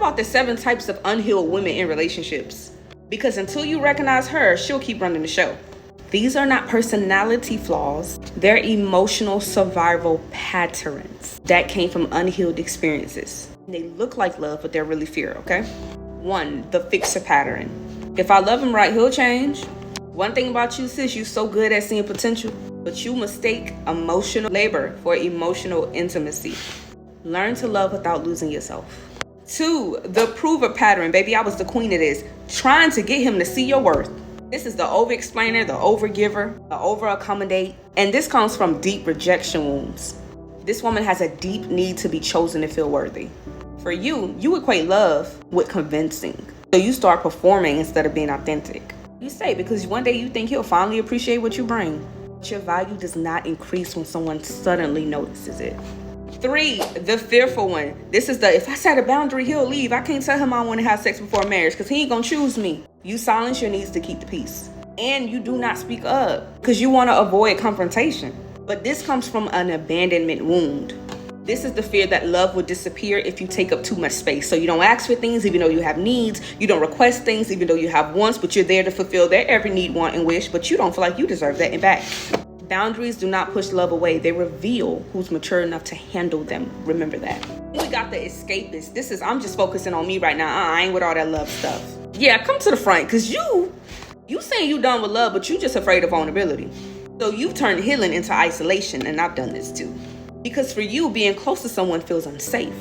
about the 7 types of unhealed women in relationships. Because until you recognize her, she'll keep running the show. These are not personality flaws. They're emotional survival patterns that came from unhealed experiences. They look like love, but they're really fear, okay? 1, the fixer pattern. If I love him right, he'll change. One thing about you, sis, you're so good at seeing potential, but you mistake emotional labor for emotional intimacy. Learn to love without losing yourself. 2, the prover pattern. Baby, I was the queen of this. Trying to get him to see your worth. This is the over-explainer, the over-giver, the over-accommodate. And this comes from deep rejection wounds. This woman has a deep need to be chosen to feel worthy. For you, you equate love with convincing. So you start performing instead of being authentic. You say because one day you think he'll finally appreciate what you bring. But your value does not increase when someone suddenly notices it. 3, the fearful one. This is the, if I set a boundary, he'll leave. I can't tell him I want to have sex before marriage because he ain't gonna choose me. You silence your needs to keep the peace. And you do not speak up because you want to avoid confrontation. But this comes from an abandonment wound. This is the fear that love will disappear if you take up too much space. So you don't ask for things even though you have needs. You don't request things even though you have wants, but you're there to fulfill their every need, want, and wish, but you don't feel like you deserve that in back. Boundaries do not push love away. They reveal who's mature enough to handle them. Remember that. We got the escapist. This is, I'm just focusing on me right now. I ain't with all that love stuff. Yeah, come to the front because you saying you done with love, but you just afraid of vulnerability. So you've turned healing into isolation, and I've done this too. Because for you, being close to someone feels unsafe.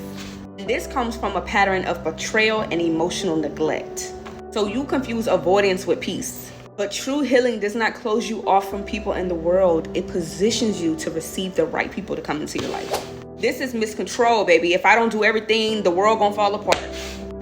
And this comes from a pattern of betrayal and emotional neglect. So you confuse avoidance with peace. But true healing does not close you off from people in the world. It positions you to receive the right people to come into your life. This is miscontrol, baby. If I don't do everything, the world gonna fall apart.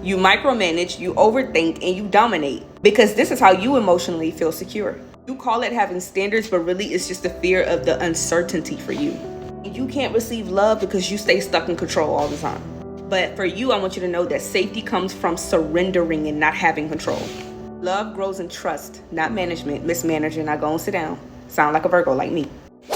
You micromanage, you overthink, and you dominate. Because this is how you emotionally feel secure. You call it having standards, but really it's just the fear of the uncertainty for you. You can't receive love because you stay stuck in control all the time. But for you, I want you to know that safety comes from surrendering and not having control. Love grows in trust, not management. Mismanaging, now go and sit down. Sound like a Virgo like me.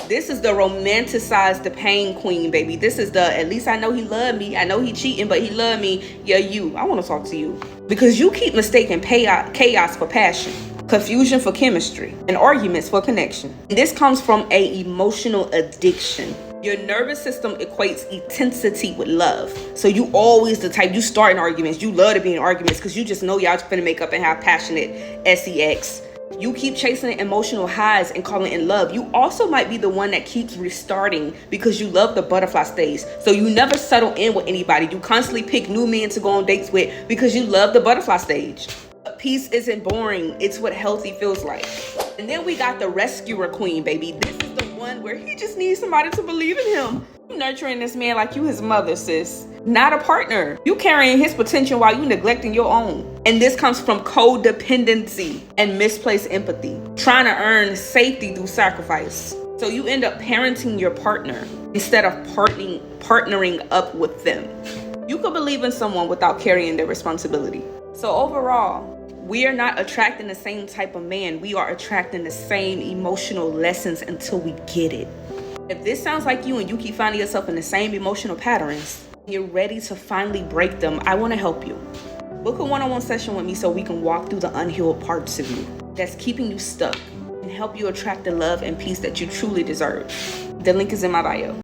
This is the romanticize the pain queen, baby. This is the, at least I know he loved me. I know he cheating, but he loved me. Yeah, you. I want to talk to you. Because you keep mistaking chaos for passion, confusion for chemistry, and arguments for connection. And this comes from an emotional addiction. Your nervous system equates intensity with love. So you always the type, you start in arguments. You love to be in arguments because you just know y'all just finna make up and have passionate sex. You keep chasing emotional highs and calling it love. You also might be the one that keeps restarting because you love the butterfly stage. So you never settle in with anybody. You constantly pick new men to go on dates with because you love the butterfly stage. But peace isn't boring. It's what healthy feels like. And then we got the rescuer queen, baby. This is the one where he just needs somebody to believe in him. You nurturing this man like you his mother, sis. Not a partner. You carrying his potential while you neglecting your own. And this comes from codependency and misplaced empathy. Trying to earn safety through sacrifice. So you end up parenting your partner instead of partnering up with them. You could believe in someone without carrying their responsibility. So overall, we are not attracting the same type of man. We are attracting the same emotional lessons until we get it. If this sounds like you and you keep finding yourself in the same emotional patterns, you're ready to finally break them, I want to help you. Book a one-on-one session with me so we can walk through the unhealed parts of you that's keeping you stuck and help you attract the love and peace that you truly deserve. The link is in my bio.